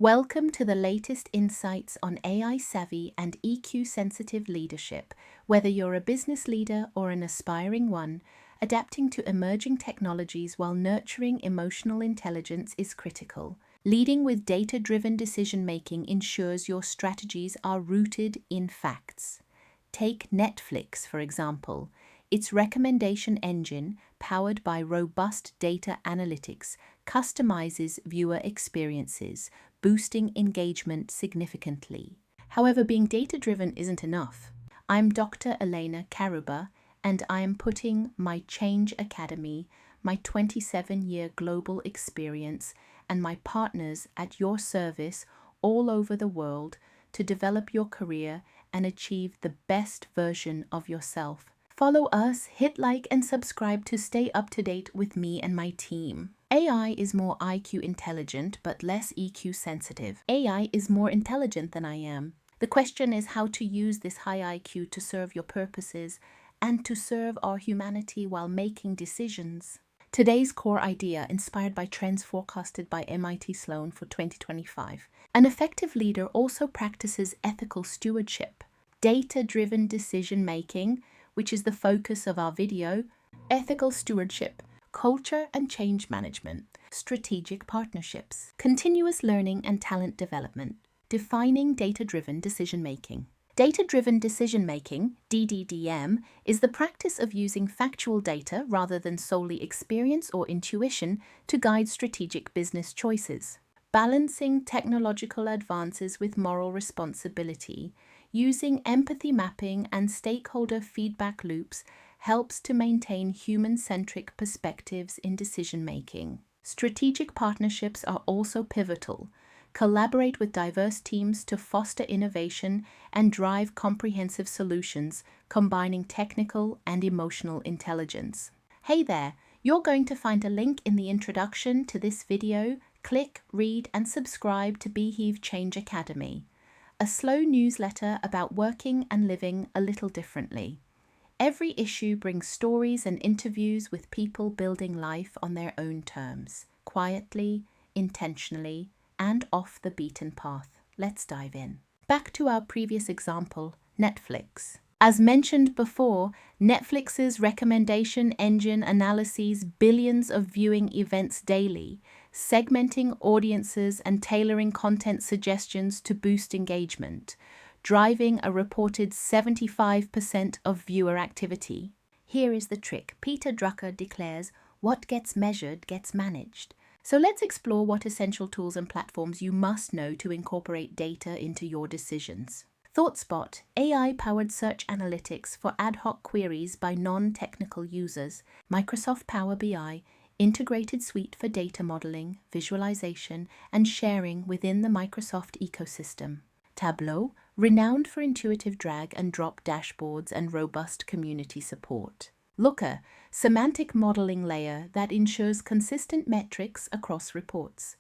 Welcome to the latest insights on AI savvy and EQ sensitive leadership. Whether you're a business leader or an aspiring one, adapting to emerging technologies while nurturing emotional intelligence is critical. Leading with data driven decision making ensures your strategies are rooted in facts. Take Netflix, for example. Its recommendation engine, powered by robust data analytics, customizes viewer experiences, boosting engagement significantly. However, being data-driven isn't enough. I'm Dr. Elena Karuba, and I am putting my Change Academy, my 27-year global experience, and my partners at your service all over the world to develop your career and achieve the best version of yourself. Follow us, hit like and subscribe to stay up to date with me and my team. AI is more IQ intelligent but less EQ sensitive. AI is more intelligent than I am. The question is how to use this high IQ to serve your purposes and to serve our humanity while making decisions. Today's core idea, inspired by trends forecasted by MIT Sloan for 2025. An effective leader also practices ethical stewardship, data-driven decision-making, which is the focus of our video, ethical stewardship, culture and change management, strategic partnerships, continuous learning and talent development, defining data-driven decision-making. Data-driven decision-making, DDDM, is the practice of using factual data rather than solely experience or intuition to guide strategic business choices. Balancing technological advances with moral responsibility, using empathy mapping and stakeholder feedback loops helps to maintain human-centric perspectives in decision-making. Strategic partnerships are also pivotal. Collaborate with diverse teams to foster innovation and drive comprehensive solutions, combining technical and emotional intelligence. Hey there, you're going to find a link in the introduction to this video. Click, read, and subscribe to Beehive Change Academy, a slow newsletter about working and living a little differently. Every issue brings stories and interviews with people building life on their own terms, quietly, intentionally, and off the beaten path. Let's dive in. Back to our previous example, Netflix. As mentioned before, Netflix's recommendation engine analyses billions of viewing events daily, segmenting audiences and tailoring content suggestions to boost engagement, driving a reported 75% of viewer activity. Here is the trick. Peter Drucker declares, "What gets measured gets managed." So let's explore what essential tools and platforms you must know to incorporate data into your decisions. ThoughtSpot, AI-powered search analytics for ad hoc queries by non-technical users. Microsoft Power BI, integrated suite for data modeling, visualization, and sharing within the Microsoft ecosystem. Tableau, renowned for intuitive drag and drop dashboards and robust community support. Looker, semantic modeling layer that ensures consistent metrics across reports.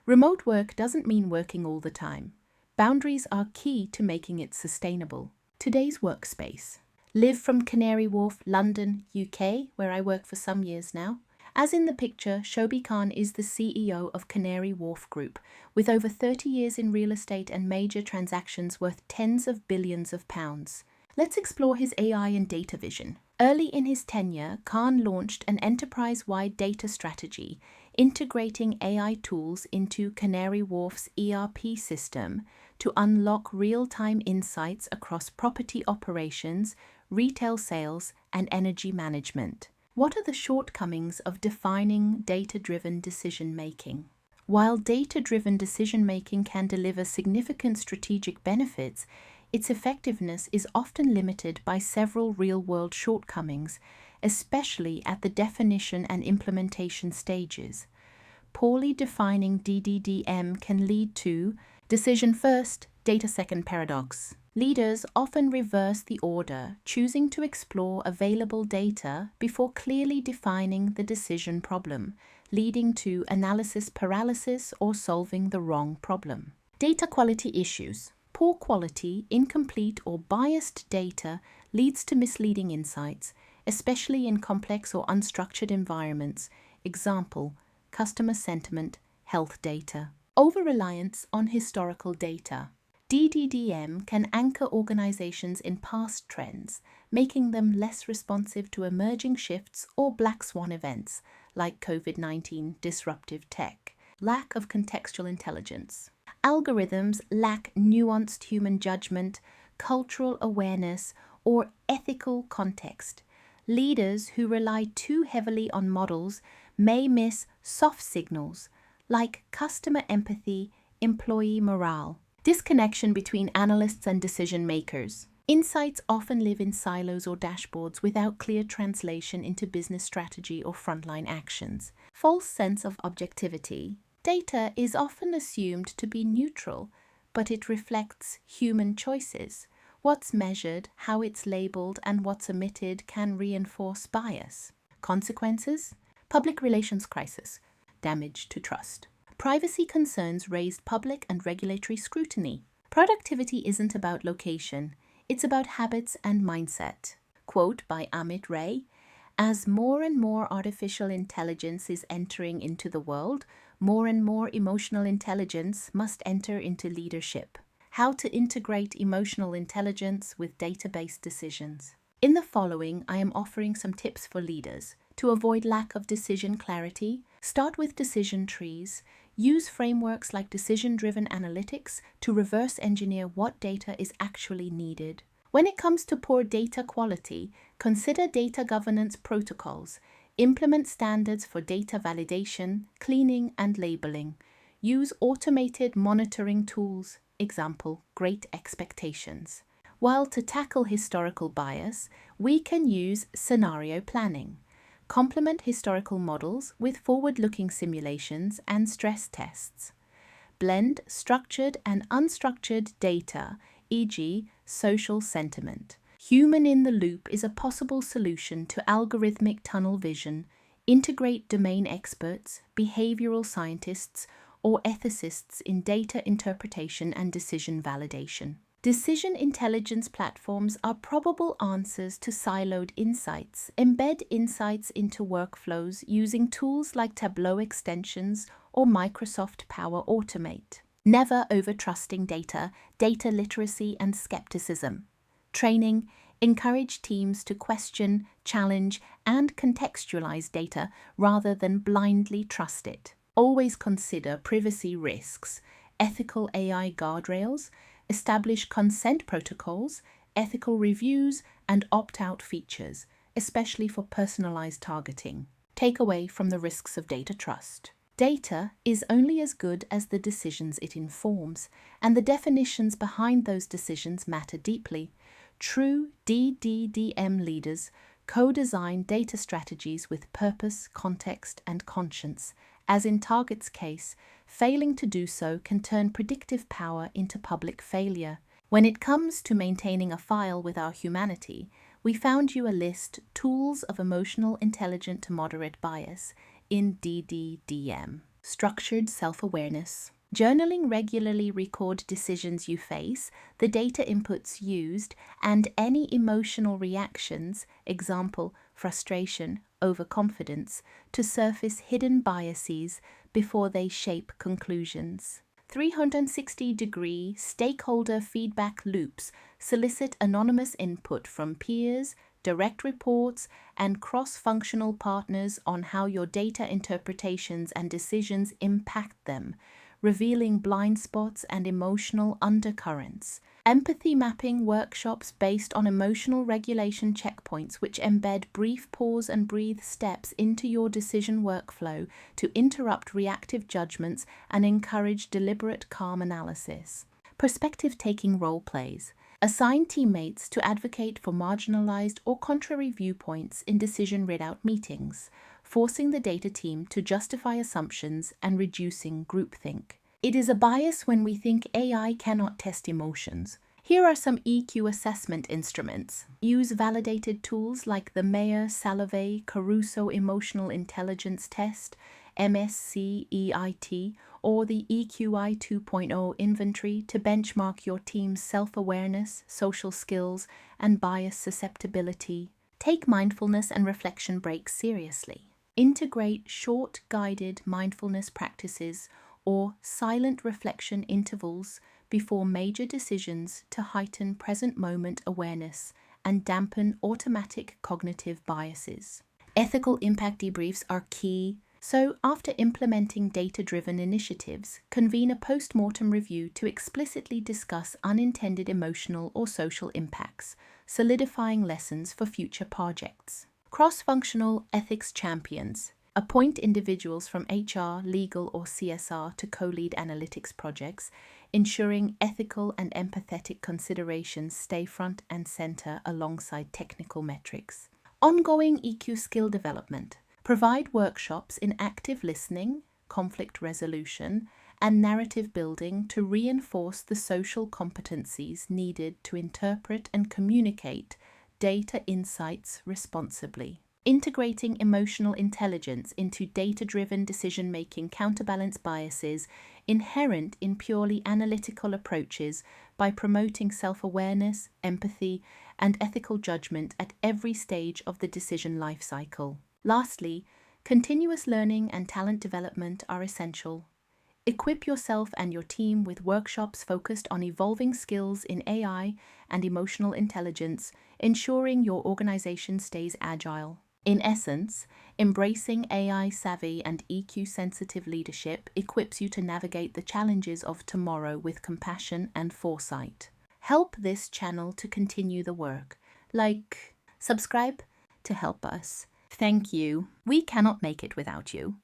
Remote work doesn't mean working all the time. Boundaries are key to making it sustainable. Today's workspace. Live from Canary Wharf, London, UK, where I work for some years now. As in the picture, Shobi Khan is the CEO of Canary Wharf Group, with over 30 years in real estate and major transactions worth tens of billions of pounds. Let's explore his AI and data vision. Early in his tenure, Khan launched an enterprise-wide data strategy, integrating AI tools into Canary Wharf's ERP system to unlock real-time insights across property operations, retail sales, and energy management. What are the shortcomings of defining data-driven decision-making? While data-driven decision-making can deliver significant strategic benefits, its effectiveness is often limited by several real-world shortcomings, especially at the definition and implementation stages. Poorly defining DDDM can lead to decision first, data second paradox. Leaders often reverse the order, choosing to explore available data before clearly defining the decision problem, leading to analysis paralysis or solving the wrong problem. Data quality issues. Poor quality, incomplete, or biased data leads to misleading insights, especially in complex or unstructured environments. Example, customer sentiment, health data. Over-reliance on historical data. DDDM can anchor organizations in past trends, making them less responsive to emerging shifts or black swan events like COVID-19 disruptive tech. Lack of contextual intelligence. Algorithms lack nuanced human judgment, cultural awareness, or ethical context. Leaders who rely too heavily on models may miss soft signals like customer empathy, employee morale. Disconnection between analysts and decision makers. Insights often live in silos or dashboards without clear translation into business strategy or frontline actions. False sense of objectivity. Data is often assumed to be neutral, but it reflects human choices. What's measured, how it's labeled, and what's omitted can reinforce bias. Consequences? Public relations crisis. Damage to trust. Privacy concerns raised public and regulatory scrutiny. Productivity isn't about location, it's about habits and mindset. Quote by Amit Ray, "As more and more artificial intelligence is entering into the world, more and more emotional intelligence must enter into leadership." How to integrate emotional intelligence with data-based decisions. In the following, I am offering some tips for leaders. To avoid lack of decision clarity, start with decision trees. Use frameworks like decision-driven analytics to reverse engineer what data is actually needed. When it comes to poor data quality, consider data governance protocols. Implement standards for data validation, cleaning, and labeling. Use automated monitoring tools. Example, Great Expectations. While to tackle historical bias, we can use scenario planning. Complement historical models with forward-looking simulations and stress tests. Blend structured and unstructured data, e.g., social sentiment. Human in the loop is a possible solution to algorithmic tunnel vision. Integrate domain experts, behavioral scientists, or ethicists in data interpretation and decision validation. Decision intelligence platforms are probable answers to siloed insights. Embed insights into workflows using tools like Tableau extensions or Microsoft Power Automate. Never over-trusting data, data literacy and skepticism. Training, encourage teams to question, challenge, and contextualize data rather than blindly trust it. Always consider privacy risks, ethical AI guardrails, establish consent protocols, ethical reviews, and opt-out features, especially for personalized targeting. Takeaway from the risks of data trust. Data is only as good as the decisions it informs, and the definitions behind those decisions matter deeply. True DDDM leaders co-design data strategies with purpose, context, and conscience. As in Target's case, failing to do so can turn predictive power into public failure. When it comes to maintaining a file with our humanity, we found you a list, Tools of Emotional Intelligent to Moderate Bias, in DDDM. Structured self-awareness. Journaling regularly record decisions you face, the data inputs used, and any emotional reactions, example, frustration, overconfidence, to surface hidden biases before they shape conclusions. 360-degree stakeholder feedback loops solicit anonymous input from peers, direct reports, and cross-functional partners on how your data interpretations and decisions impact them, revealing blind spots and emotional undercurrents. Empathy mapping workshops based on emotional regulation checkpoints which embed brief pause and breathe steps into your decision workflow to interrupt reactive judgments and encourage deliberate calm analysis. Perspective-taking role plays. Assign teammates to advocate for marginalized or contrary viewpoints in decision readout meetings, forcing the data team to justify assumptions and reducing groupthink. It is a bias when we think AI cannot test emotions. Here are some EQ assessment instruments. Use validated tools like the Mayer-Salovey-Caruso Emotional Intelligence Test, MSCEIT, or the EQI 2.0 inventory to benchmark your team's self-awareness, social skills, and bias susceptibility. Take mindfulness and reflection breaks seriously. Integrate short, guided mindfulness practices or silent reflection intervals before major decisions to heighten present moment awareness and dampen automatic cognitive biases. Ethical impact debriefs are key, so after implementing data-driven initiatives, convene a post-mortem review to explicitly discuss unintended emotional or social impacts, solidifying lessons for future projects. Cross-functional ethics champions. Appoint individuals from HR, legal, or CSR to co-lead analytics projects, ensuring ethical and empathetic considerations stay front and center alongside technical metrics. Ongoing EQ skill development. Provide workshops in active listening, conflict resolution, and narrative building to reinforce the social competencies needed to interpret and communicate data insights responsibly. Integrating emotional intelligence into data-driven decision-making counterbalance biases inherent in purely analytical approaches by promoting self-awareness, empathy, and ethical judgment at every stage of the decision lifecycle. Lastly, continuous learning and talent development are essential. Equip yourself and your team with workshops focused on evolving skills in AI and emotional intelligence, ensuring your organization stays agile. In essence, embracing AI-savvy and EQ-sensitive leadership equips you to navigate the challenges of tomorrow with compassion and foresight. Help this channel to continue the work. Like, subscribe to help us. Thank you. We cannot make it without you.